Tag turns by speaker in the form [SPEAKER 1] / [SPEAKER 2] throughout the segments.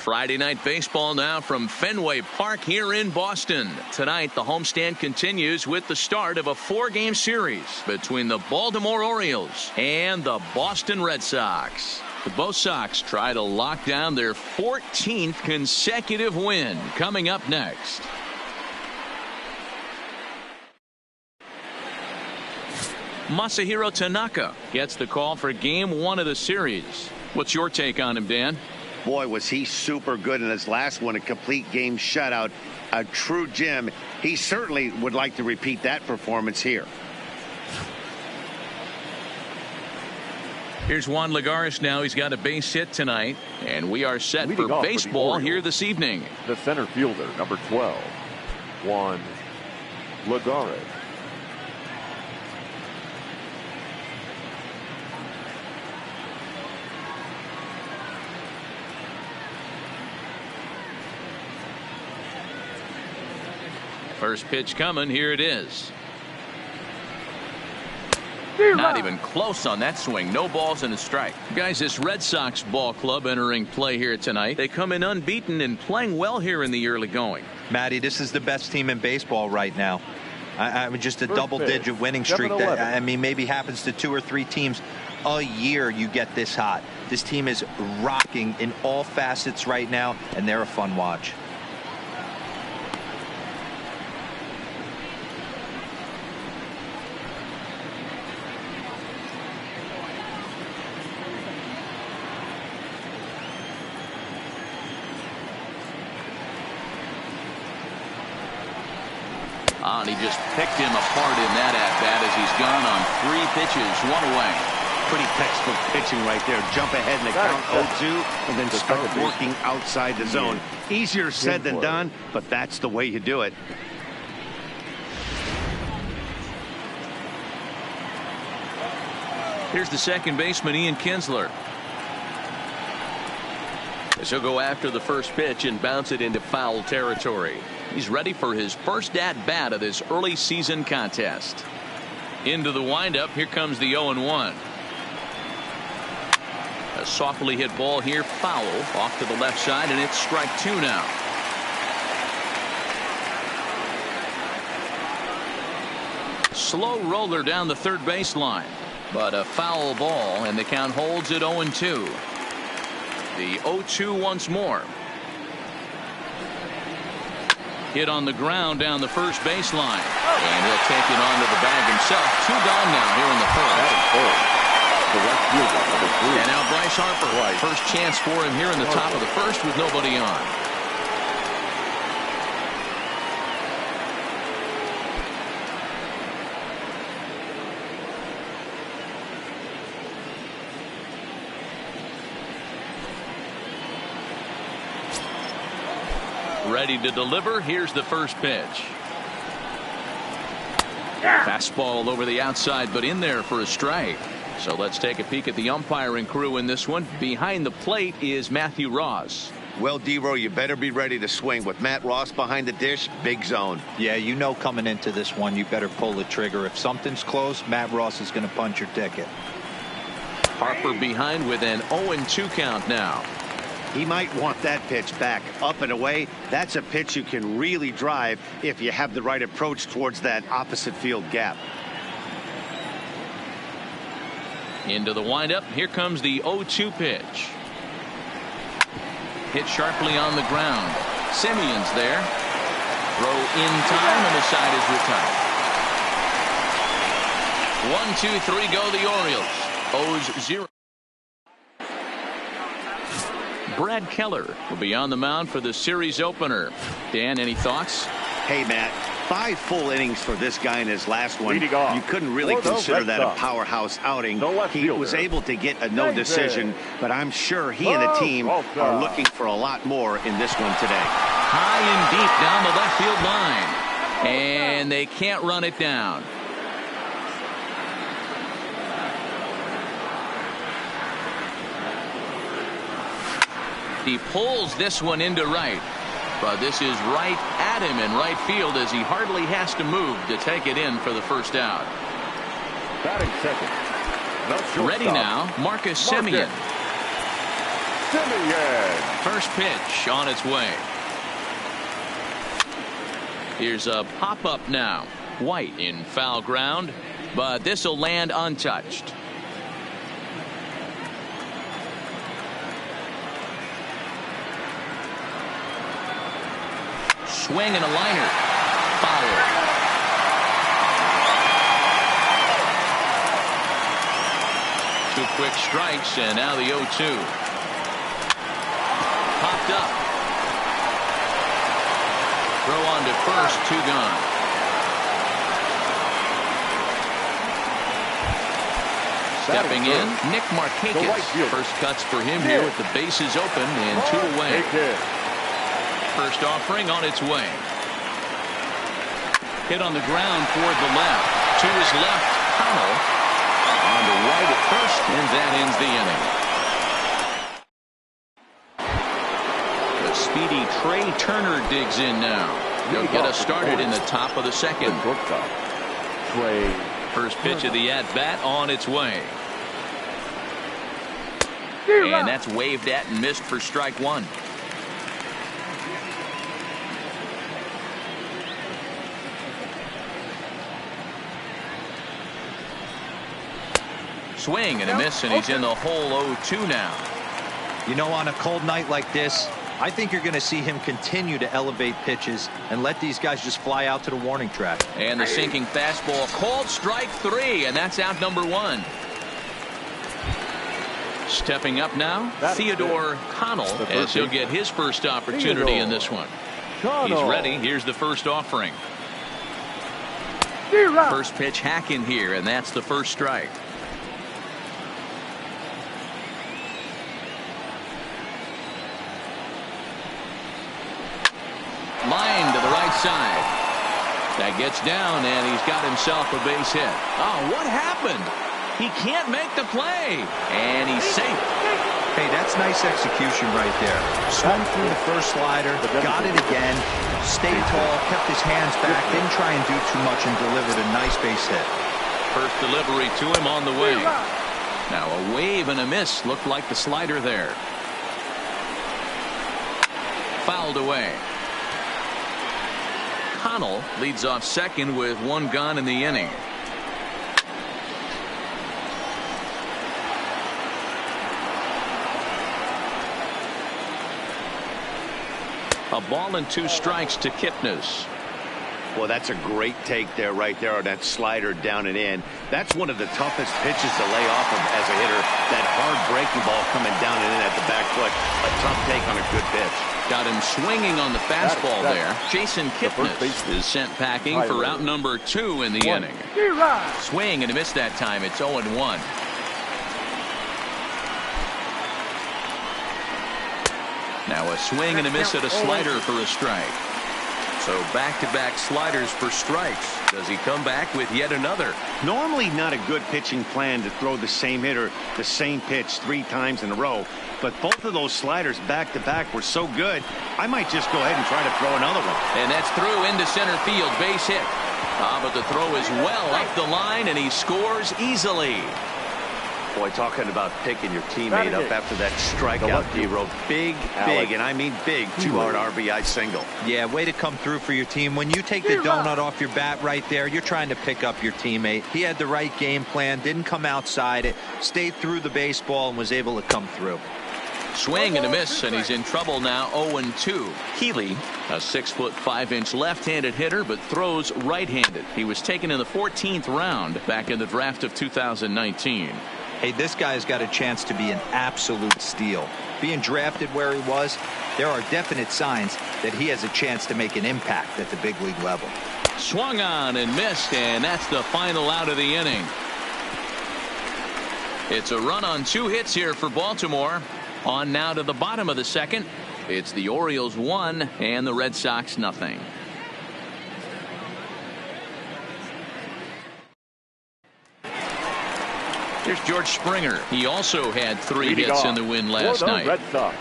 [SPEAKER 1] Friday night baseball now from Fenway Park here in Boston. Tonight, the homestand continues with the start of a 4-game series between the Baltimore Orioles and the Boston Red Sox. Both Sox try to lock down their 14th consecutive win. Coming up next. Masahiro Tanaka gets the call for game 1 of the series. What's your take on him, Dan?
[SPEAKER 2] Boy, was he super good in his last one, a complete game shutout, a true gem. He certainly would like to repeat that performance here.
[SPEAKER 1] Here's Juan Lagares now. He's got a base hit tonight, and we are set for baseball here this evening.
[SPEAKER 3] The center fielder, number 12, Juan Lagares.
[SPEAKER 1] First pitch coming. Here it is. Not even close on that swing. No balls and a strike. Guys, this Red Sox ball club entering play here tonight. They come in unbeaten and playing well here in the early going.
[SPEAKER 4] Matty, this is the best team in baseball right now. I mean, just a double-digit winning streak. That, I mean, maybe happens to 2 or 3 teams a year. You get this hot. This team is rocking in all facets right now, and they're a fun watch.
[SPEAKER 1] And he just picked him apart in that at-bat as he's gone on 3 pitches, 1 away.
[SPEAKER 2] Pretty textbook pitching right there. Jump ahead in the count 0-2 and then start working outside the zone. Easier said than done, but that's the way you do it.
[SPEAKER 1] Here's the second baseman, Ian Kinsler. As he'll go after the first pitch and bounce it into foul territory. He's ready for his first at-bat of this early season contest. Into the windup. Here comes the 0-1. A softly hit ball here, foul off to the left side, and it's strike 2 now. Slow roller down the third baseline, but a foul ball, and the count holds at 0-2. The 0-2 once more. Hit on the ground down the first baseline. And he'll take it onto the bag himself. 2 gone now here in the first. And now Bryce Harper. First chance for him here in the top of the first with nobody on. Ready to deliver. Here's the first pitch. Fastball over the outside, but in there for a strike. So let's take a peek at the umpiring crew in this one. Behind the plate is Matthew Ross.
[SPEAKER 2] Well, D-Row, you better be ready to swing. With Matt Ross behind the dish, big zone.
[SPEAKER 4] Yeah, you know coming into this one, you better pull the trigger. If something's close, Matt Ross is going to punch your ticket.
[SPEAKER 1] Harper behind with an 0-2 count now.
[SPEAKER 2] He might want that pitch back up and away. That's a pitch you can really drive if you have the right approach towards that opposite field gap.
[SPEAKER 1] Into the windup. Here comes the 0-2 pitch. Hit sharply on the ground. Simeon's there. Throw in time, and the side is retired. 1, 2, 3 go the Orioles. O's 0. Brad Keller will be on the mound for the series opener. Dan, any thoughts?
[SPEAKER 2] Hey, Matt, 5 full innings for this guy in his last one. You couldn't really
[SPEAKER 3] For the
[SPEAKER 2] consider
[SPEAKER 3] Red
[SPEAKER 2] that a
[SPEAKER 3] Sox.
[SPEAKER 2] powerhouse outing.
[SPEAKER 3] The left
[SPEAKER 2] He
[SPEAKER 3] fielder,
[SPEAKER 2] was able to get a no decision, but I'm sure he and the team are looking for a lot more in this one today.
[SPEAKER 1] High and deep down the left field line. And they can't run it down. He pulls this one into right. But this is right at him in right field as he hardly has to move to take it in for the first out.
[SPEAKER 3] Batting second.
[SPEAKER 1] Ready now, Marcus Semien. First pitch on its way. Here's a pop-up now. White in foul ground, but this will land untouched. Swing and a liner. Foul. Two quick strikes, and now the 0-2. Popped up. Throw on to first, 2 gone. Stepping in, Nick Markakis. First cuts for him here with the bases open and 2 away. First offering on its way. Hit on the ground toward the left. To his left, Connell. On to right at first, and that ends the inning. The speedy Trey Turner digs in now. He'll get us started in the top of the second. First pitch of the at-bat on its way. And that's waved at and missed for strike 1. Swing and a miss, and he's in the hole 0-2 now.
[SPEAKER 4] You know, on a cold night like this, I think you're going to see him continue to elevate pitches and let these guys just fly out to the warning track.
[SPEAKER 1] And the sinking fastball, called strike 3, and that's out number 1. Stepping up now, Theodore Connell, as he'll get his first opportunity in this one. He's ready. Here's the first offering. First pitch hack in here, and that's the first strike. Line to the right side. That gets down, and he's got himself a base hit. Oh, what happened? He can't make the play, and he's safe.
[SPEAKER 4] Hey, that's nice execution right there. Swung through the first slider, got it again, stayed tall, kept his hands back, didn't try and do too much, and delivered a nice base hit.
[SPEAKER 1] First delivery to him on the way. Now a wave and a miss. Looked like the slider there. Fouled away. Connell leads off second with 1 gone in the inning. A ball and 2 strikes to Kipnis.
[SPEAKER 2] Well, that's a great take there, right there, on that slider down and in. That's one of the toughest pitches to lay off of as a hitter. That hard breaking ball coming down and in at the back foot. A tough take on a good pitch.
[SPEAKER 1] Got him swinging on the fastball there. Jason Kipnis is sent packing for out number 2 in the inning. Swing and a miss that time. It's 0-1. Now a swing and a miss at a slider for a strike. So back-to-back sliders for strikes. Does he come back with yet another?
[SPEAKER 2] Normally not a good pitching plan to throw the same hitter the same pitch 3 times in a row. But both of those sliders back-to-back were so good, I might just go ahead and try to throw another one.
[SPEAKER 1] And that's through into center field. Base hit. But the throw is well up the line, and he scores easily.
[SPEAKER 2] Boy, talking about picking your teammate up after that strikeout, D-Row. Big, and I mean big, 2-hard RBI single.
[SPEAKER 4] Yeah, way to come through for your team. When you take the donut off your bat right there, you're trying to pick up your teammate. He had the right game plan, didn't come outside it, stayed through the baseball, and was able to come through.
[SPEAKER 1] Swing and a miss, and he's in trouble now. 0-2. Healy, a 6'5" left-handed hitter, but throws right-handed. He was taken in the 14th round back in the draft of 2019.
[SPEAKER 4] Hey, this guy's got a chance to be an absolute steal. Being drafted where he was, there are definite signs that he has a chance to make an impact at the big league level.
[SPEAKER 1] Swung on and missed, and that's the final out of the inning. It's a run on 2 hits here for Baltimore. On now to the bottom of the second. It's the Orioles 1 and the Red Sox nothing. Here's George Springer. He also had 3 hits in the win last night.
[SPEAKER 3] Red Sox,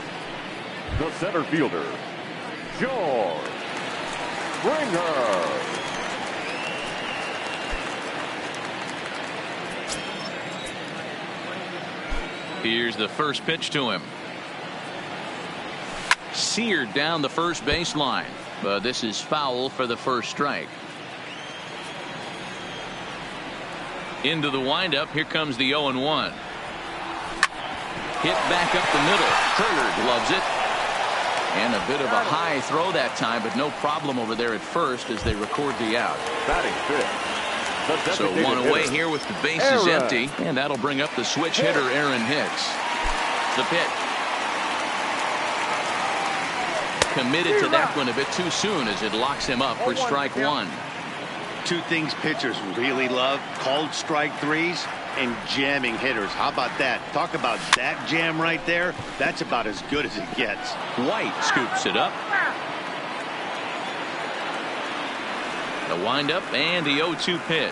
[SPEAKER 3] the center fielder, George Springer.
[SPEAKER 1] Here's the first pitch to him. seared down the first baseline. But this is foul for the first strike. Into the windup. Here comes the 0-1. Hit back up the middle. Turner gloves it. And a bit of a high throw that time, but no problem over there at first as they record the out.
[SPEAKER 3] Batting fifth.
[SPEAKER 1] So one away here with the bases empty, and that'll bring up the switch hitter Aaron Hicks. The pitch. Committed to that one a bit too soon as it locks him up for strike one.
[SPEAKER 2] Two things pitchers really love: called strike threes and jamming hitters. How about that? Talk about that jam right there. That's about as good as it gets.
[SPEAKER 1] White scoops it up. The windup and the 0-2 pitch.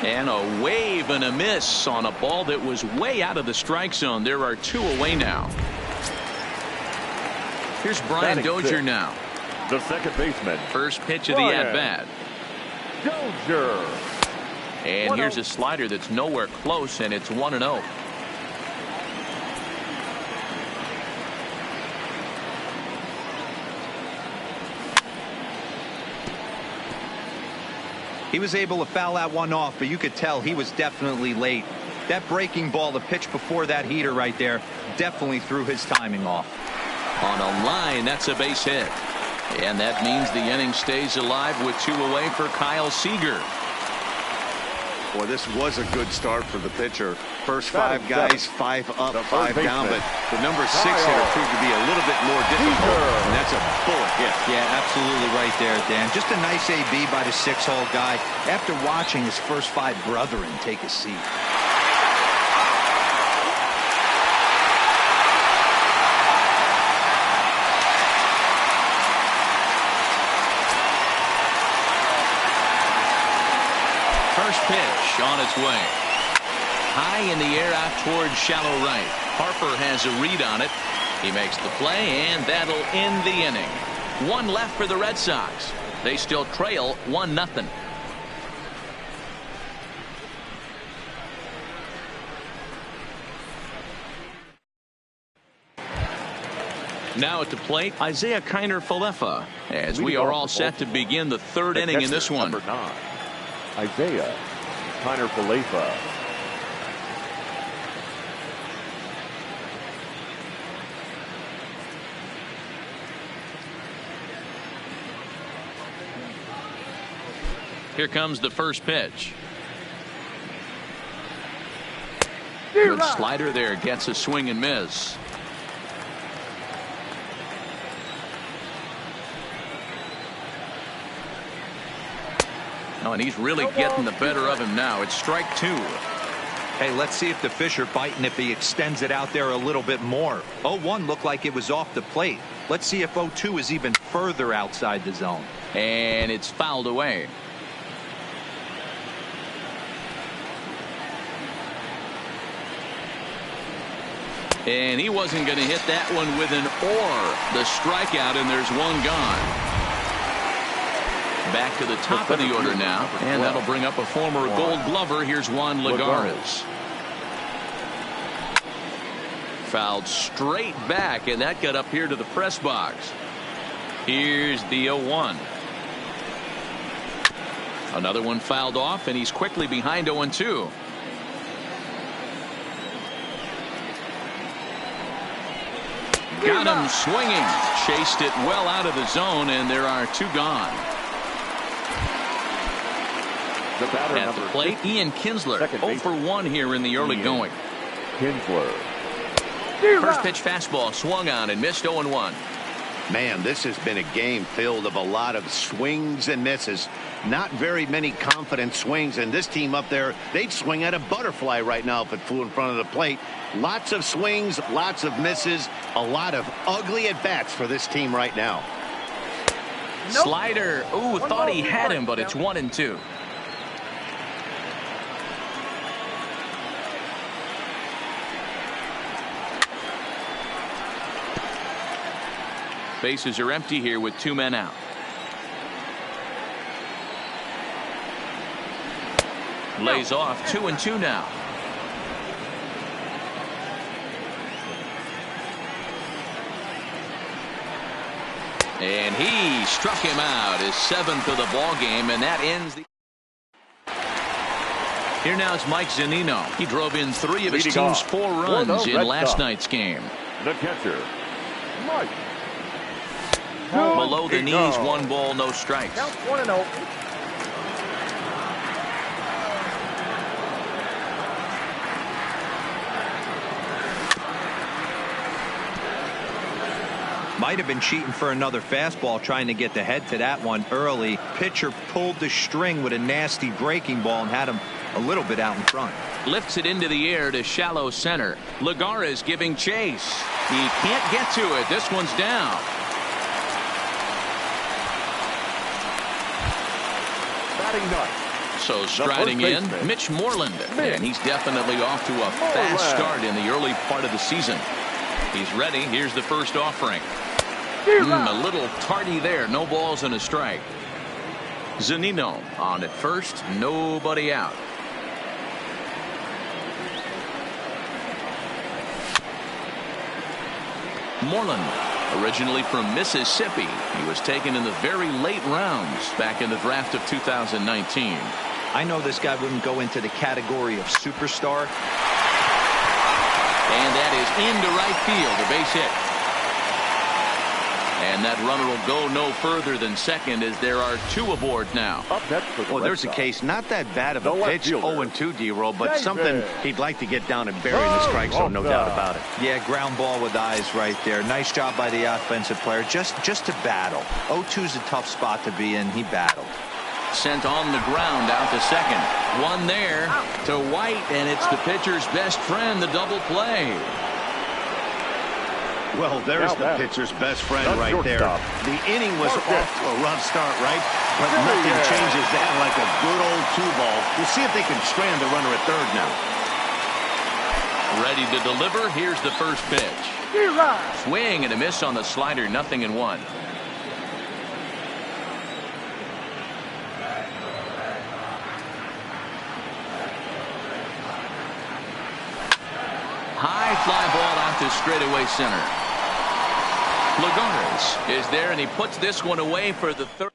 [SPEAKER 1] And a wave and a miss on a ball that was way out of the strike zone. There are two away now. Here's Brian Dozier now.
[SPEAKER 3] The second baseman.
[SPEAKER 1] First pitch of the at-bat.
[SPEAKER 3] Dozier.
[SPEAKER 1] And here's a slider that's nowhere close, and it's 1-0.
[SPEAKER 4] He was able to foul that one off, but you could tell he was definitely late. That breaking ball, the pitch before that heater right there, definitely threw his timing off.
[SPEAKER 1] On a line, that's a base hit. And that means the inning stays alive with two away for Kyle Seager.
[SPEAKER 2] Boy, this was a good start for the pitcher. First five guys, five up, five down, but the number 6 hitter proved to be a little bit more difficult, and that's a bullet hit.
[SPEAKER 4] Yeah, absolutely right there, Dan. Just a nice AB by the 6-hole guy after watching his first 5 brethren take a seat.
[SPEAKER 1] First pitch on its way. High in the air out towards shallow right. Harper has a read on it. He makes the play, and that'll end the inning. One left for the Red Sox. They still trail 1-0. Now at the plate, Isaiah Kiner-Falefa, as we are all set to begin the third inning in this one.
[SPEAKER 3] Number 9. Isaiah Kiner-Falefa.
[SPEAKER 1] Here comes the first pitch. Good slider there, gets a swing and miss. Oh, and he's really getting the better of him now. It's strike 2.
[SPEAKER 4] Hey, let's see if the fish are biting if he extends it out there a little bit more. 0-1 looked like it was off the plate. Let's see if 0-2 is even further outside the zone.
[SPEAKER 1] And it's fouled away. And he wasn't going to hit that one with an or. The strikeout, and there's one gone. Back to the top of the order now, and that'll bring up a former Gold Glover. Here's Juan Lagares. Fouled straight back, and that got up here to the press box. Here's the 0-1. Another one fouled off, and he's quickly behind 0-2. Got him swinging. Chased it well out of the zone, and there are two gone. At the plate, Ian Kinsler, 0 for 1 here in the early going.
[SPEAKER 3] Kinsler.
[SPEAKER 1] First pitch fastball swung on and missed 0-1.
[SPEAKER 2] Man, this has been a game filled of a lot of swings and misses. Not very many confident swings, and this team up there, they'd swing at a butterfly right now if it flew in front of the plate. Lots of swings, lots of misses, a lot of ugly at-bats for this team right now.
[SPEAKER 1] Nope. Slider, ooh, thought he had him, but it's 1-2. Bases are empty here with 2 men out. Lays off 2-2 now. And he struck him out, his 7th of the ball game, and that ends the. Here now is Mike Zunino. He drove in 3 of his team's 4 runs in last night's game.
[SPEAKER 3] The catcher, Mike.
[SPEAKER 1] Below the knees, 1 ball, no strikes.
[SPEAKER 5] Count 1-0.
[SPEAKER 4] Might have been cheating for another fastball, trying to get the head to that one early. Pitcher pulled the string with a nasty breaking ball and had him a little bit out in front.
[SPEAKER 1] Lifts it into the air to shallow center. Lagares giving chase. He can't get to it. This one's down.
[SPEAKER 3] Batting ninth.
[SPEAKER 1] So striding in, Mitch Moreland. And he's definitely off to a fast start in the early part of the season. He's ready. Here's the first offering. A little tardy there. No balls and a strike. Zunino on at first. Nobody out. Moreland, originally from Mississippi. He was taken in the very late rounds back in the draft of 2019.
[SPEAKER 4] I know this guy wouldn't go into the category of superstar.
[SPEAKER 1] And that is into right field, a base hit. And that runner will go no further than second as there are 2 aboard now.
[SPEAKER 2] Well, there's a case, not that bad of a pitch, 0-2 D-roll, but something he'd like to get down and bury in the strike zone, no doubt about it.
[SPEAKER 4] Yeah, ground ball with eyes right there. Nice job by the offensive player, just to battle. 0-2's a tough spot to be in. He battled.
[SPEAKER 1] Sent on the ground out to second. One there to White, and it's the pitcher's best friend, the double play.
[SPEAKER 2] Well, there's the pitcher's best friend right there. The inning was off to a rough start, right? But nothing changes that like a good old 2-ball. We'll see if they can strand the runner at third now.
[SPEAKER 1] Ready to deliver. Here's the first pitch. Swing and a miss on the slider. 0-1. High fly ball out to straightaway center. Lagares is there, and he puts this one away for the third.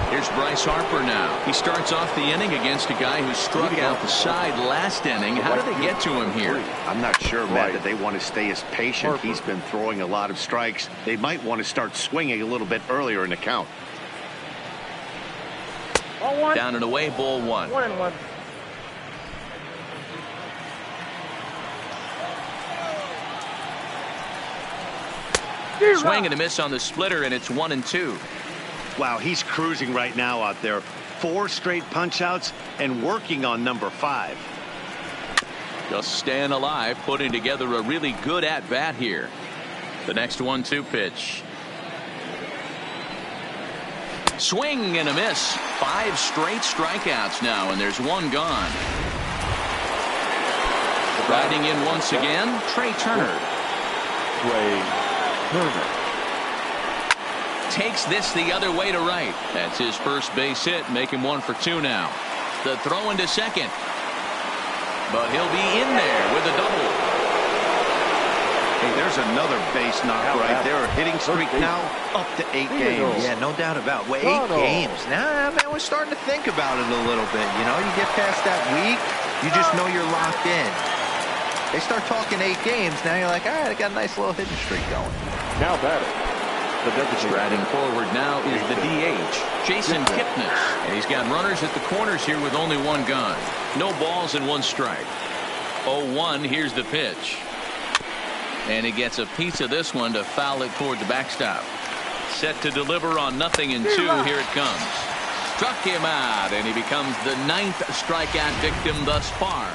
[SPEAKER 1] Here's Bryce Harper now. He starts off the inning against a guy who struck out the side last inning. How do they get to him here?
[SPEAKER 2] I'm not sure, Matt, that they want to stay as patient. He's been throwing a lot of strikes. They might want to start swinging a little bit earlier in the count.
[SPEAKER 1] Down and away, ball 1.
[SPEAKER 5] 1-1.
[SPEAKER 1] Swing and a miss on the splitter, and it's 1-2.
[SPEAKER 2] Wow, he's cruising right now out there. 4 straight punch outs and working on number 5.
[SPEAKER 1] Just staying alive, putting together a really good at bat here. The next 1-2 pitch. Swing and a miss. 5 straight strikeouts now, and there's 1 gone. Riding in once again, Trey Turner. Takes this the other way to right. That's his first base hit, make him 1 for 2 now. The throw into second. But he'll be in there with a double.
[SPEAKER 2] Hey, there's another base knock right there. Hitting streak now up to 8 games.
[SPEAKER 4] Yeah, no doubt about it. 8 games. Nah, man, we're starting to think about it a little bit. You know, you get past that week, you just know you're locked in. They start talking 8 games, now you're like, all right, I got a nice little hitting streak going.
[SPEAKER 3] Now batting.
[SPEAKER 1] Striding forward now is the DH, Jason Kipnis. And he's got runners at the corners here with only 1 gone. No balls and 1 strike. 0-1, here's the pitch. And he gets a piece of this one to foul it toward the backstop. Set to deliver on 0-2. Here it comes. Struck him out, and he becomes the 9th strikeout victim thus far.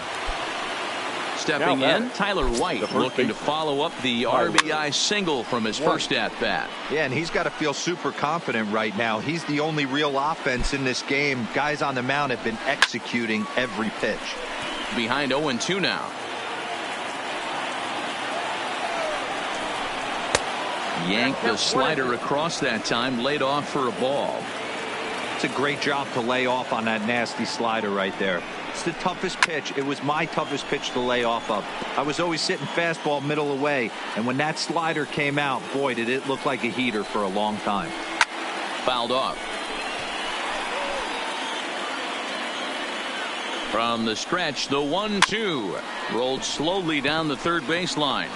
[SPEAKER 1] Stepping in, Tyler White looking to follow up the RBI single from his first at-bat.
[SPEAKER 4] Yeah, and he's got to feel super confident right now. He's the only real offense in this game. Guys on the mound have been executing every pitch.
[SPEAKER 1] Behind 0-2 now. Yanked the slider across that time, laid off for a ball.
[SPEAKER 4] It's a great job to lay off on that nasty slider right there. It's the toughest pitch. It was my toughest pitch to lay off of. I was always sitting fastball middle away, and when that slider came out, boy, did it look like a heater for a long time.
[SPEAKER 1] Fouled off. From the stretch, the 1-2 rolled slowly down the third baseline.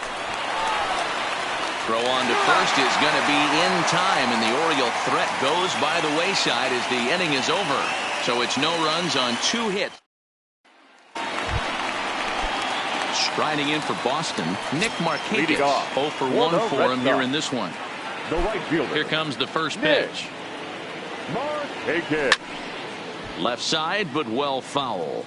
[SPEAKER 1] Throw on to first is going to be in time, and the Oriole threat goes by the wayside as the inning is over. So it's no runs on 2 hits. Striding in for Boston, Nick Markakis. 0 for 1 for him here in this one.
[SPEAKER 3] The right fielder.
[SPEAKER 1] Here comes the first pitch.
[SPEAKER 3] Markakis.
[SPEAKER 1] Left side, but well foul.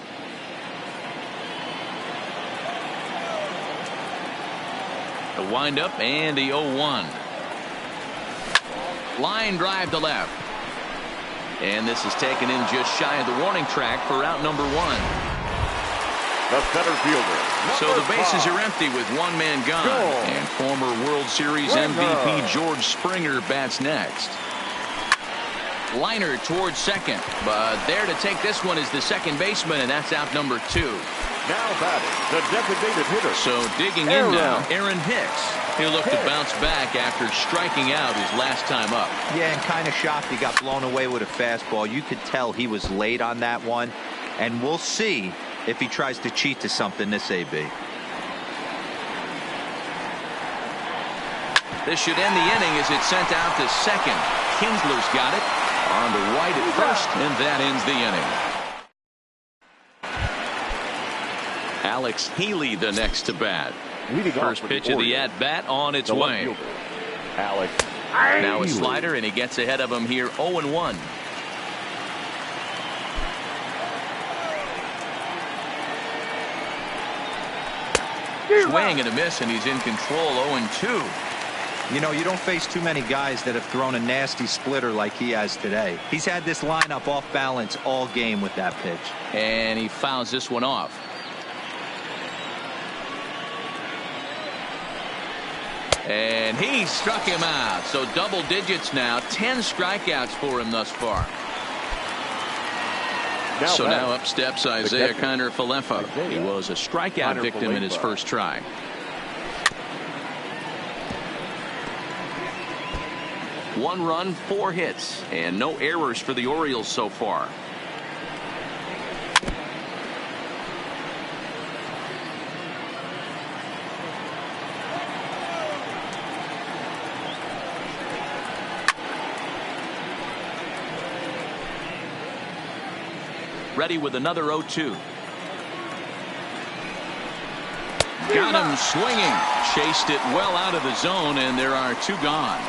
[SPEAKER 1] The windup and the 0-1. Line drive to left. And this is taken in just shy of the warning track for out number 1.
[SPEAKER 3] The center fielder.
[SPEAKER 1] So the bases are empty with one man gone. And former World Series MVP George Springer bats next. Liner towards second, but there to take this one is the second baseman, and that's out number 2.
[SPEAKER 3] Now batting, the designated hitter.
[SPEAKER 1] So digging in now, Aaron Hicks. He'll look to bounce back after striking out his last time up.
[SPEAKER 4] Yeah, and kind of shocked he got blown away with a fastball. You could tell he was late on that one, and we'll see if he tries to cheat to something this AB.
[SPEAKER 1] This should end the inning as it's sent out to second. Kinsler's got it. On to White at first, and that ends the inning. Alex Healy the next to bat. First pitch of the at-bat on its way.
[SPEAKER 3] Alex.
[SPEAKER 1] Now a slider, and he gets ahead of him here 0-1. Swing and a miss, and he's in control 0-2.
[SPEAKER 4] You know, you don't face too many guys that have thrown a nasty splitter like he has today. He's had this lineup off balance all game with that pitch.
[SPEAKER 1] And he fouls this one off. And he struck him out. So double digits now. 10 strikeouts for him thus far. Now up steps Isaiah Kiner-Falefa. He was a strikeout victim in his first try. One run, 4 hits, and no errors for the Orioles so far. Ready with another 0-2. Got him swinging. Chased it well out of the zone, and there are 2 gone.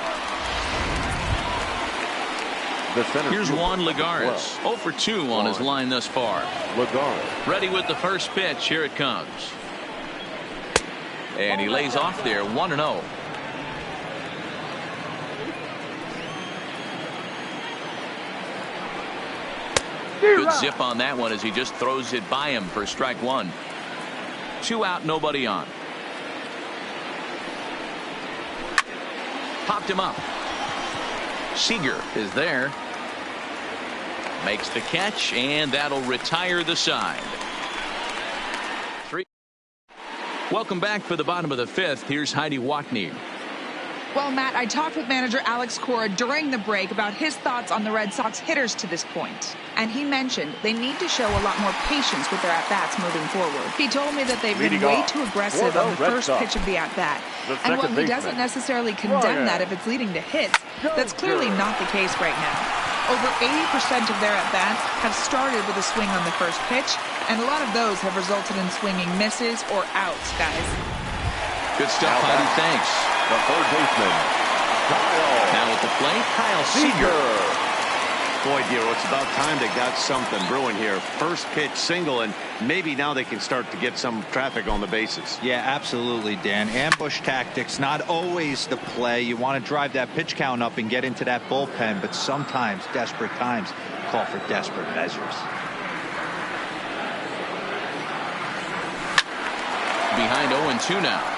[SPEAKER 1] Here's Juan Lagares. 0 for 2 on his line thus far. Ready with the first pitch. Here it comes. And he lays off there 1-0. Good zip on that one as he just throws it by him for strike 1. 2 out, nobody on. Popped him up. Seager is there. Makes the catch, and that'll retire the side. 3. Welcome back for the bottom of the 5th. Here's Heidi Watney.
[SPEAKER 5] Well, Matt, I talked with manager Alex Cora during the break about his thoughts on the Red Sox hitters to this point. And he mentioned they need to show a lot more patience with their at-bats moving forward. He told me that they've been way too aggressive on the first pitch of the at-bat. And while he doesn't necessarily condemn that if it's leading to hits, that's clearly not the case right now. Over 80% of their at-bats have started with a swing on the first pitch, and a lot of those have resulted in swinging misses or outs, guys.
[SPEAKER 1] Good stuff, Heidi. Thanks.
[SPEAKER 3] The third baseman, Kyle.
[SPEAKER 1] Now at the plate, Kyle Seager.
[SPEAKER 2] Boy, Dero, it's about time they got something brewing here. First pitch single, and maybe now they can start to get some traffic on the bases.
[SPEAKER 4] Yeah, absolutely, Dan. Ambush tactics, not always the play. You want to drive that pitch count up and get into that bullpen, but sometimes, desperate times, call for desperate measures.
[SPEAKER 1] Behind 0-2 now.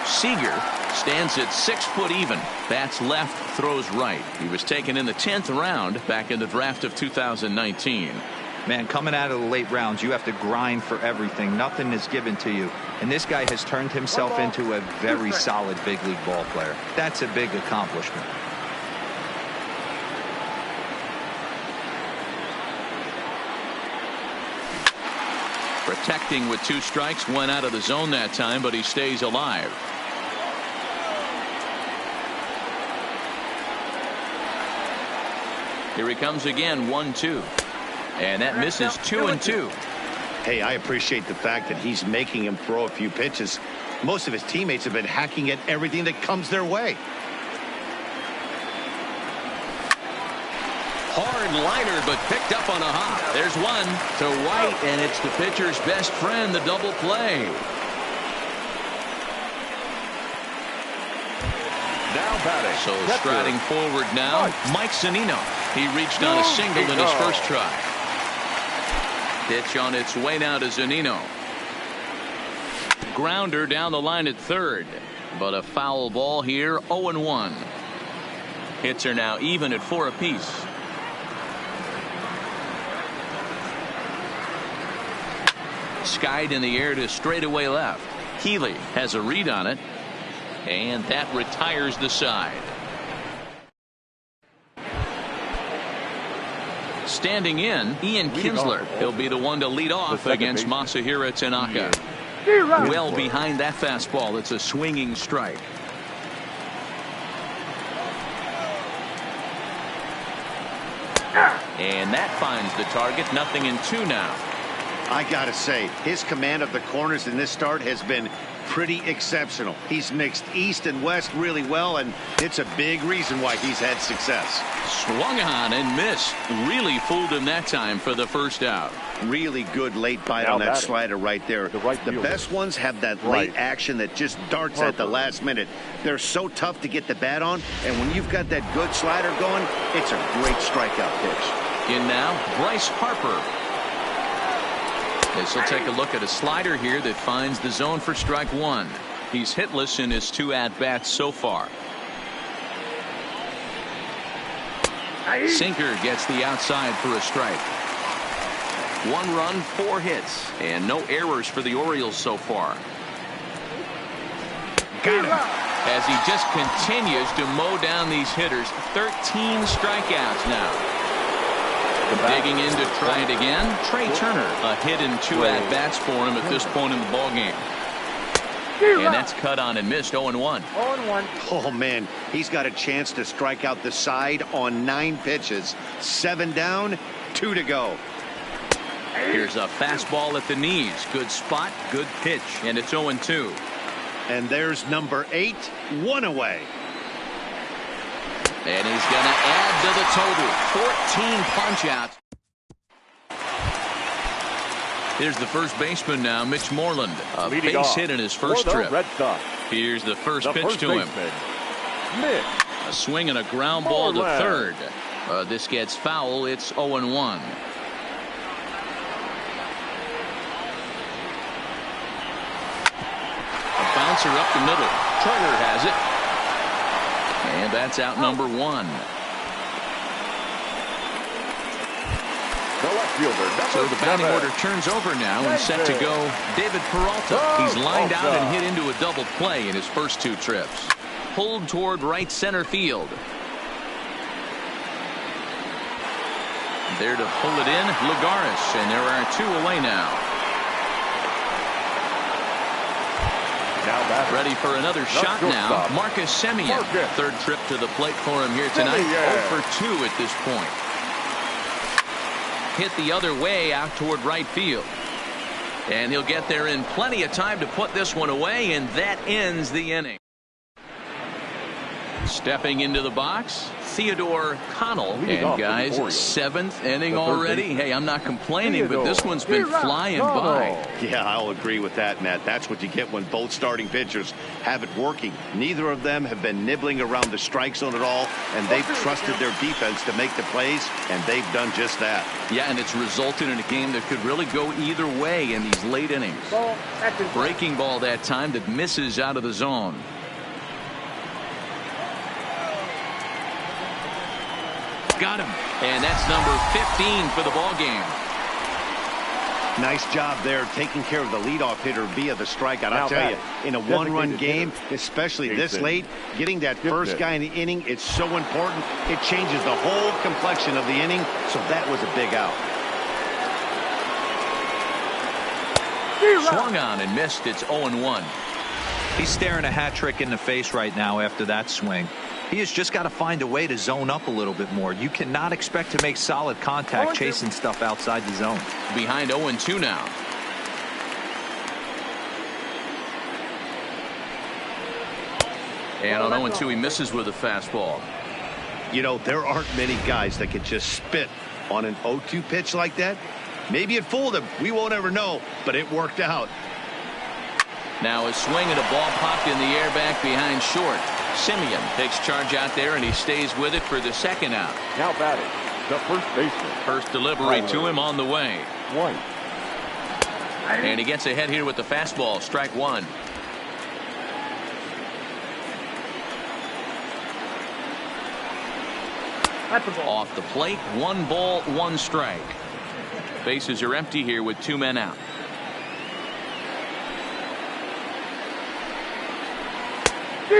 [SPEAKER 1] Seager stands at 6 foot even. Bats left, throws right. He was taken in the 10th round back in the draft of 2019.
[SPEAKER 4] Man, coming out of the late rounds, you have to grind for everything. Nothing is given to you. And this guy has turned himself into a very solid big league ball player. That's a big accomplishment.
[SPEAKER 1] Protecting with 2 strikes, went out of the zone that time, but he stays alive. Here he comes again, 1-2. And that misses 2-2.
[SPEAKER 2] Hey, I appreciate the fact that he's making him throw a few pitches. Most of his teammates have been hacking at everything that comes their way.
[SPEAKER 1] Hard liner, but picked up on a hop. There's one to White, and it's the pitcher's best friend, the double play.
[SPEAKER 3] Now batting.
[SPEAKER 1] So striding forward now, Mike Zunino. He reached on a single in his first try. Pitch on its way now to Zunino. Grounder down the line at third, but a foul ball here, 0-1. Hits are now even at 4 apiece. Skied in the air to straightaway left. Healy has a read on it, and that retires the side. Standing in, Ian Kinsler. He'll be the one to lead off against Masahiro Tanaka. Well behind that fastball. It's a swinging strike. And that finds the target. 0-2 now.
[SPEAKER 2] I gotta say, his command of the corners in this start has been pretty exceptional. He's mixed east and west really well, and it's a big reason why he's had success.
[SPEAKER 1] Swung on and missed. Really fooled him that time for the first out.
[SPEAKER 2] Really good late bite on that slider right there. The best ones have that late action that just darts at the last minute. They're so tough to get the bat on, and when you've got that good slider going, it's a great strikeout pitch.
[SPEAKER 1] In now, Bryce Harper. This will take a look at a slider here that finds the zone for strike 1. He's hitless in his 2 at-bats so far. Sinker gets the outside for a strike. 1 run, 4 hits, and no errors for the Orioles so far. Got him. As he just continues to mow down these hitters. 13 strikeouts now. Digging in to try it again, Trey Turner. A hit in 2 at-bats for him at this point in the ballgame. And that's cut on and missed. 0-1.
[SPEAKER 2] Oh, man, he's got a chance to strike out the side on 9 pitches. 7 down, 2 to go.
[SPEAKER 1] Here's a fastball at the knees. Good spot, good pitch, and it's 0-2.
[SPEAKER 2] And there's number 8, 1 away.
[SPEAKER 1] And he's going to add to the total. 14 punch-outs. Here's the first baseman now, Mitch Moreland. A base hit in his first trip. Here's the first pitch to him. A swing and a ground ball to third. This gets foul. It's 0-1. A bouncer up the middle. Turner has it. And that's out number 1. So the batting order turns over now and set to go David Peralta. He's lined out and hit into a double play in his first 2 trips. Pulled toward right center field. There to pull it in, Lagares, and there are 2 away now. Ready for another shot now, Marcus Semien. 3rd trip to the plate for him here tonight. 0 for 2 at this point. Hit the other way out toward right field. And he'll get there in plenty of time to put this one away, and that ends the inning. Stepping into the box, Theodore Connell. And guys, 7th inning already. Hey, I'm not complaining, but this one's been flying by.
[SPEAKER 2] Yeah, I'll agree with that, Matt. That's what you get when both starting pitchers have it working. Neither of them have been nibbling around the strike zone at all, and they've trusted their defense to make the plays, and they've done just that.
[SPEAKER 1] Yeah, and it's resulted in a game that could really go either way in these late innings. Breaking ball that time that misses out of the zone. Got him. And that's number 15 for the ball game.
[SPEAKER 2] Nice job there taking care of the leadoff hitter via the strikeout. I'll tell you, in a one-run game, especially this late, getting that first guy in the inning, it's so important. It changes the whole complexion of the inning, so that was a big out.
[SPEAKER 1] Swung on and missed. It's 0-1.
[SPEAKER 4] He's staring a hat trick in the face right now after that swing. He has just got to find a way to zone up a little bit more. You cannot expect to make solid contact chasing stuff outside the zone.
[SPEAKER 1] Behind 0-2 now. And on 0-2, he misses with a fastball.
[SPEAKER 2] You know, there aren't many guys that can just spit on an 0-2 pitch like that. Maybe it fooled him. We won't ever know, but it worked out.
[SPEAKER 1] Now a swing and a ball popped in the air back behind short. Simeon takes charge out there, and he stays with it for the second out.
[SPEAKER 3] Now batting, the first baseman.
[SPEAKER 1] First delivery to him on the way.
[SPEAKER 3] One.
[SPEAKER 1] And he gets ahead here with the fastball. Strike one. Off the plate, 1 ball, 1 strike. Bases are empty here with 2 men out.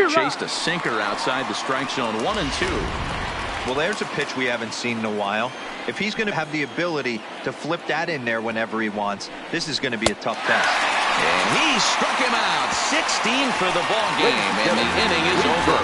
[SPEAKER 1] Chased a sinker outside the strike zone. 1-2.
[SPEAKER 4] Well, there's a pitch we haven't seen in a while. If he's going to have the ability to flip that in there whenever he wants, this is going to be a tough test.
[SPEAKER 1] And he struck him out. 16 for the ball game, and the inning is over.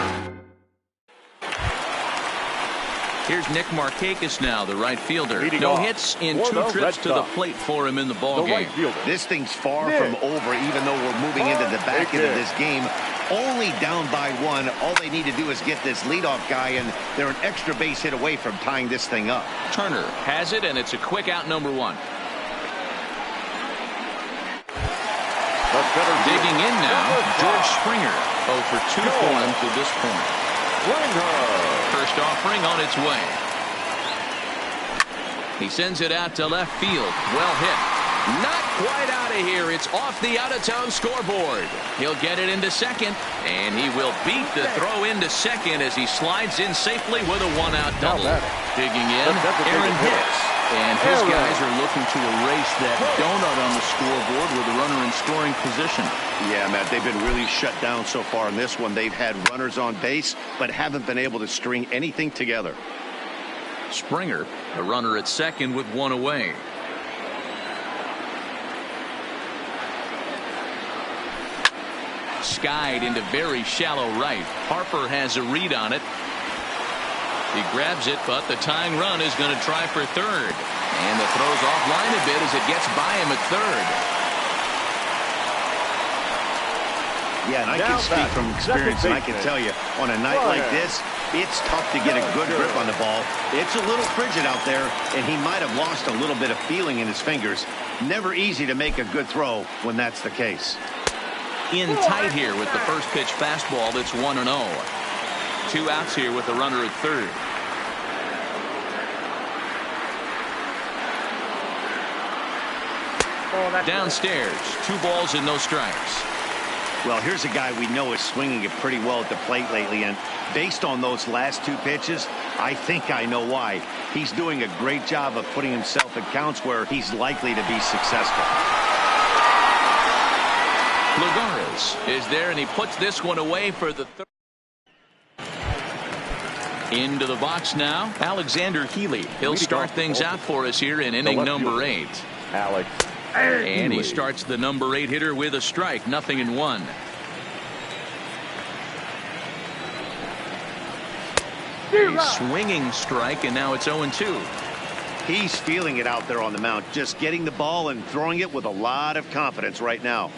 [SPEAKER 1] Here's Nick Markakis now, the right fielder. No hits in 2 trips to the plate for him in the ball game.
[SPEAKER 2] This thing's far from over, even though we're moving into the back end of this game. Only down by 1. All they need to do is get this leadoff guy, and they're an extra base hit away from tying this thing up.
[SPEAKER 1] Turner has it, and it's a quick out, number 1. Digging in now, George Springer. 0 for 2 for him to this point. First offering on its way. He sends it out to left field. Well hit. Not quite out of here. It's off the out-of-town scoreboard. He'll get it into second, and he will beat the throw into second as he slides in safely with a 1-out double. Digging in, Aaron Hicks. And his guys are looking to erase that donut on the scoreboard with a runner in scoring position.
[SPEAKER 2] Yeah, Matt, they've been really shut down so far in this one. They've had runners on base, but haven't been able to string anything together.
[SPEAKER 1] Springer, the runner at second with 1 away. Skied into very shallow right. Harper has a read on it. He grabs it, but the tying run is going to try for third. And the throw's offline a bit as it gets by him at third.
[SPEAKER 2] Yeah, and I can speak from experience, and I can tell you, on a night like this, it's tough to get a good grip on the ball. It's a little frigid out there, and he might have lost a little bit of feeling in his fingers. Never easy to make a good throw when that's the case.
[SPEAKER 1] In tight here with the first pitch fastball. That's 1-0. 2 outs here with the runner at third. Downstairs, 2 balls and no strikes.
[SPEAKER 2] Well, here's a guy we know is swinging it pretty well at the plate lately, and based on those last 2 pitches, I think I know why. He's doing a great job of putting himself in counts where he's likely to be successful.
[SPEAKER 1] Lagares is there, and he puts this one away for the third. Into the box now, Alexander Healy. He'll start things out for us here in inning number 8.
[SPEAKER 3] Alex.
[SPEAKER 1] And he starts the number 8 hitter with a strike. 0-1. A swinging strike, and now it's 0-2.
[SPEAKER 2] He's feeling it out there on the mound, just getting the ball and throwing it with a lot of confidence right now.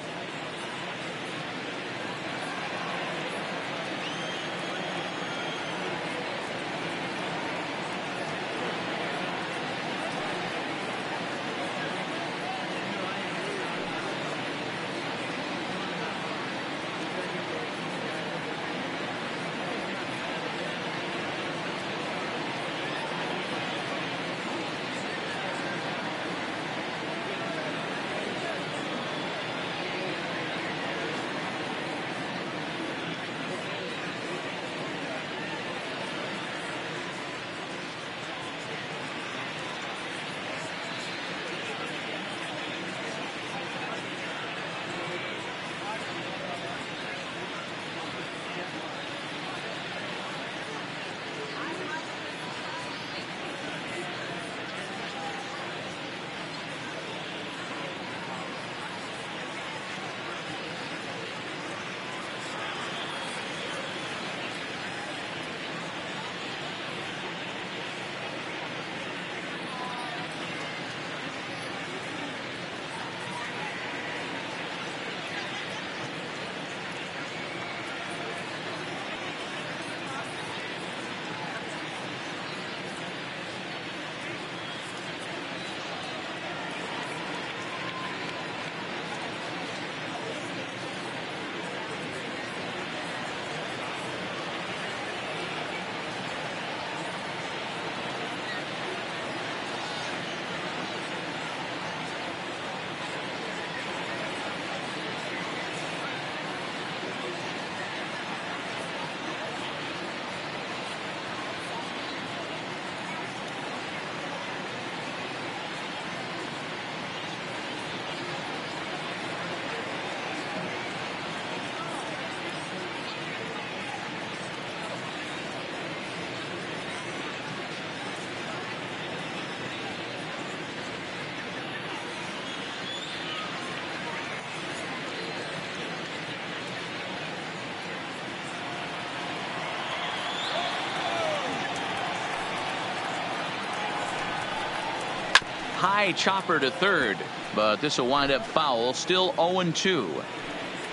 [SPEAKER 1] high chopper to third, but this will wind up foul. Still 0-2.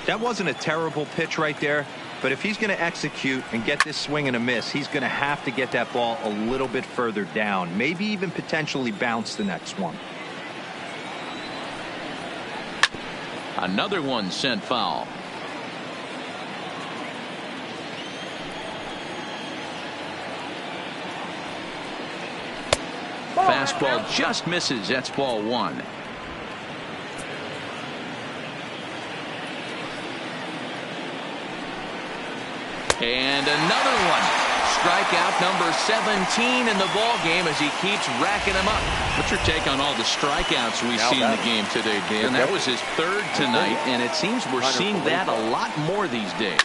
[SPEAKER 4] That wasn't a terrible pitch right there, but if he's going to execute and get this swing and a miss, he's going to have to get that ball a little bit further down, maybe even potentially bounce the next one.
[SPEAKER 1] Another one sent foul. Fastball just misses. That's ball one. And another one. Strikeout number 17 in the ball game as he keeps racking them up. What's your take on all the strikeouts we see in the game today, Dan? That was his third tonight, and it seems we're seeing that a lot more these days.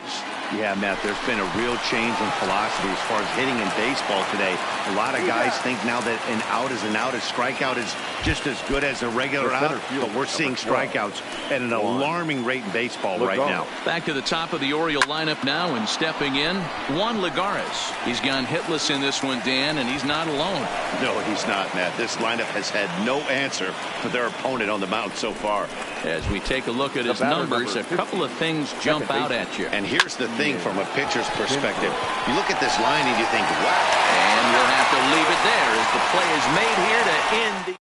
[SPEAKER 2] Yeah, Matt, there's been a real change in philosophy as far as hitting in baseball today. A lot of guys think now that an out is an out, a strikeout is just as good as a regular out, but we're seeing strikeouts at an alarming rate in baseball right now.
[SPEAKER 1] Back to the top of the Oriole lineup now, and stepping in, Juan Lagares. He's gone hitless in this one, Dan, and he's not alone.
[SPEAKER 2] No, he's not, Matt. This lineup has had no answer for their opponent on the mound so far.
[SPEAKER 1] As we take a look at his numbers, a couple of things jump out at you.
[SPEAKER 2] And here's the thing from a pitcher's perspective. You look at this line and you think, wow.
[SPEAKER 1] And we'll have to leave it there as the play is made here to end the...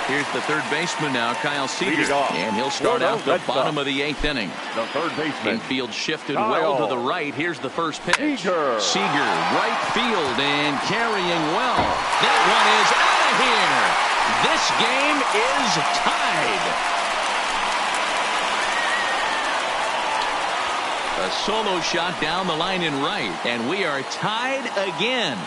[SPEAKER 1] Here's the third baseman now, Kyle Seager. And he'll start out the bottom of the eighth inning.
[SPEAKER 3] The third baseman.
[SPEAKER 1] Infield shifted well to the right. Here's the first pitch. Seager, right field, and carrying well. That one is out of here. This game is tied. A solo shot down the line in right, and we are tied again.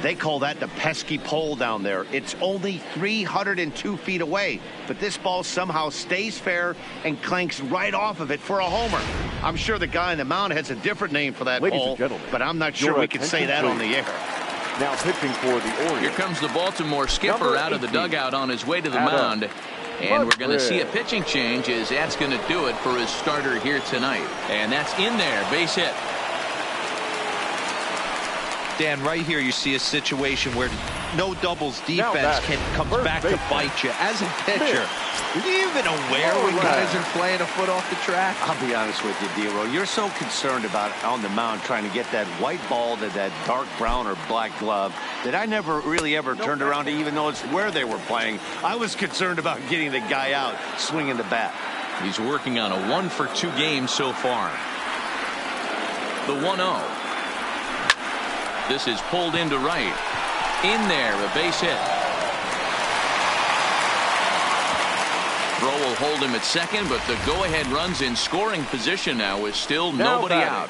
[SPEAKER 2] They call that the pesky pole down there. It's only 302 feet away, but this ball somehow stays fair and clanks right off of it for a homer. I'm sure the guy on the mound has a different name for that pole, but I'm not sure we can say that on the air.
[SPEAKER 3] Now pitching for the Orioles.
[SPEAKER 1] Here comes the Baltimore skipper out of the dugout on his way to the mound. And we're going to see a pitching change as that's going to do it for his starter here tonight. And that's in there, base hit.
[SPEAKER 4] Dan, right here you see a situation where no doubles defense comes back to bite you. As a pitcher, are you even aware when guys are playing a foot off the track?
[SPEAKER 2] I'll be honest with you, D-Roll. You're so concerned about on the mound trying to get that white ball to that dark brown or black glove that I never really ever turned around to even notice where they were playing. I was concerned about getting the guy out swinging the bat.
[SPEAKER 1] He's working on a 1-for-2 game so far. The 1-0. This is pulled into right. In there, a base hit. Throw will hold him at second, but the go-ahead runs in scoring position now with still nobody out.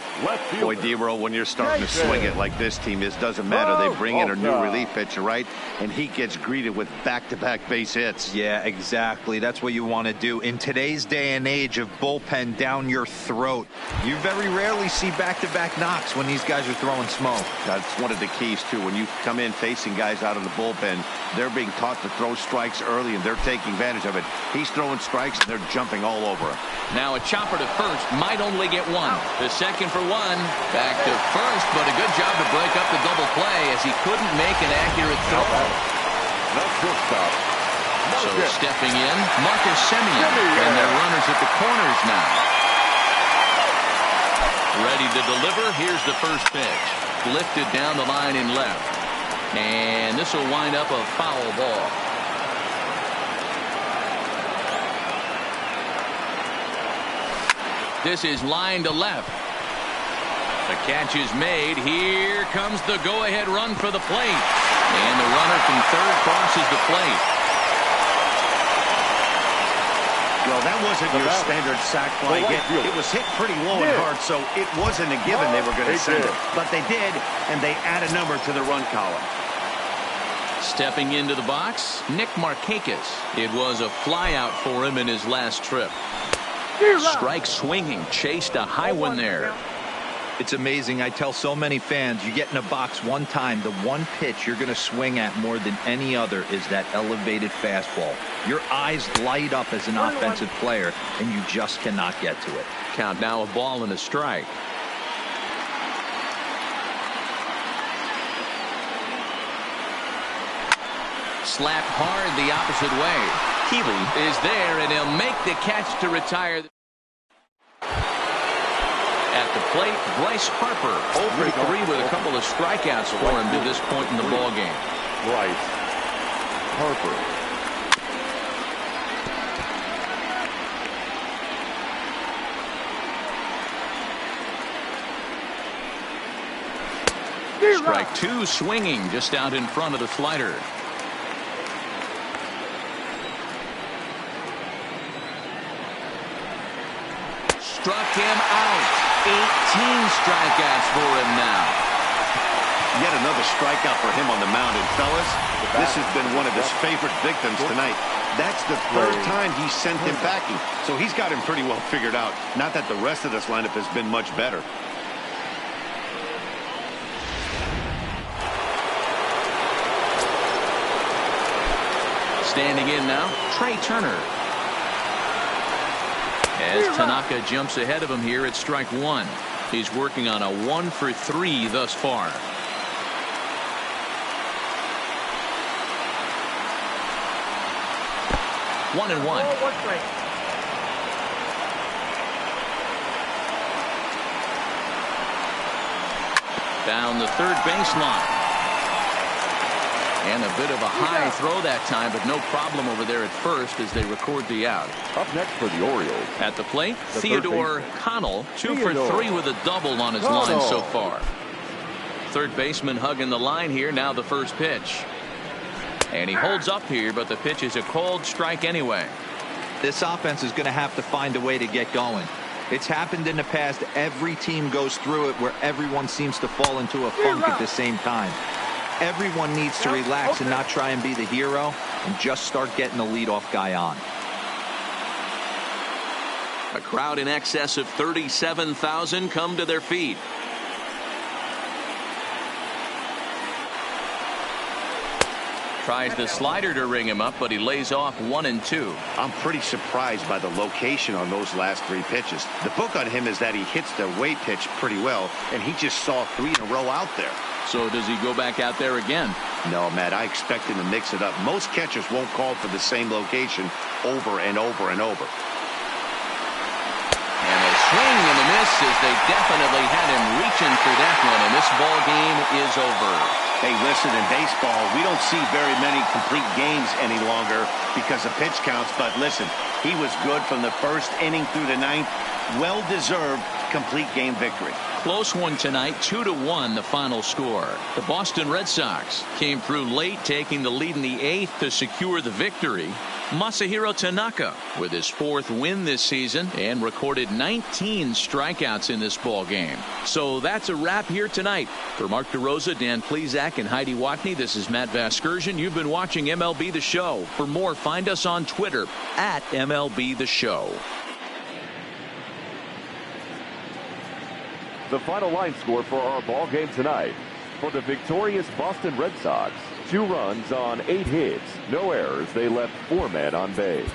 [SPEAKER 2] Boy, D-Roll, when you're starting to swing it like this team is, doesn't matter. They bring in a new relief pitcher, right? And he gets greeted with back-to-back base hits.
[SPEAKER 4] Yeah, exactly. That's what you want to do. In today's day and age of bullpen down your throat, you very rarely see back-to-back knocks when these guys are throwing smoke.
[SPEAKER 2] That's one of the keys, too. When you come in facing guys out of the bullpen, they're being taught to throw strikes early, and they're taking advantage of it. He's throwing strikes, and they're jumping all over him.
[SPEAKER 1] Now a chopper to first, might only get one. The second for one, back to first, but a good job to break up the double play as he couldn't make an accurate throw.
[SPEAKER 3] No shortstop.
[SPEAKER 1] So stepping in, Marcus Semien, and their runners at the corners now. Ready to deliver, here's the first pitch. Lifted down the line in left. And this will wind up a foul ball. This is line to left. The catch is made. Here comes the go-ahead run for the plate. And the runner from third crosses the plate.
[SPEAKER 2] Well, that wasn't your standard sac fly hit. It was hit pretty low and hard, so it wasn't a given they were going to send it. But they did, and they add a number to the run column.
[SPEAKER 1] Stepping into the box, Nick Markakis. It was a flyout for him in his last trip. Strike swinging, chased a high one there.
[SPEAKER 4] It's amazing. I tell so many fans, you get in a box one time, the one pitch you're going to swing at more than any other is that elevated fastball. Your eyes light up as an offensive player, and you just cannot get to it.
[SPEAKER 1] Count now, a ball and a strike. Slapped hard the opposite way. Keeley is there, and he'll make the catch to retire. At the plate, Bryce Harper, 0 for 3 with a couple of strikeouts for him to this point in the ball game.
[SPEAKER 3] Bryce Harper.
[SPEAKER 1] Strike 2, swinging just out in front of the slider. Struck him out. 18 strikeouts for him now.
[SPEAKER 2] Yet another strikeout for him on the mound. And fellas, this has been one of his favorite victims tonight. That's the third time he sent him packing. So he's got him pretty well figured out. Not that the rest of this lineup has been much better.
[SPEAKER 1] Standing in now, Trey Turner. As Tanaka jumps ahead of him here at strike 1. He's working on a 1 for 3 thus far. One and one. Down the third baseline. And a bit of a high throw that time, but no problem over there at first as they record the out.
[SPEAKER 3] Up next for the Orioles.
[SPEAKER 1] At the plate, Theodore Connell, 2 for 3 with a double on his line so far. Third baseman hugging the line here. Now the first pitch. And he holds up here, but the pitch is a cold strike anyway.
[SPEAKER 4] This offense is going to have to find a way to get going. It's happened in the past. Every team goes through it where everyone seems to fall into a funk at the same time. Everyone needs to relax and not try and be the hero and just start getting the leadoff guy on.
[SPEAKER 1] A crowd in excess of 37,000 come to their feet. Tries the slider to ring him up, but he lays off 1 and 2.
[SPEAKER 2] I'm pretty surprised by the location on those last 3 pitches. The book on him is that he hits the away pitch pretty well, and he just saw 3 in a row out there.
[SPEAKER 1] So does he go back out there again?
[SPEAKER 2] No, Matt, I expect him to mix it up. Most catchers won't call for the same location over and over and over.
[SPEAKER 1] And a swing and a miss as they definitely had him reaching for that one, and this ball game is over.
[SPEAKER 2] Hey, listen, in baseball, we don't see very many complete games any longer because of pitch counts, but listen, he was good from the first inning through the 9th. Well-deserved complete game victory.
[SPEAKER 1] Close one tonight, 2-1 the final score. The Boston Red Sox came through late, taking the lead in the 8th to secure the victory. Masahiro Tanaka with his 4th win this season and recorded 19 strikeouts in this ball game. So that's a wrap here tonight. For Mark DeRosa, Dan Plesac, and Heidi Watney, this is Matt Vasgersian. You've been watching MLB The Show. For more, find us on Twitter at MLB The Show.
[SPEAKER 3] The final line score for our ball game tonight. For the victorious Boston Red Sox, 2 runs on 8 hits, no errors. They left 4 men on base.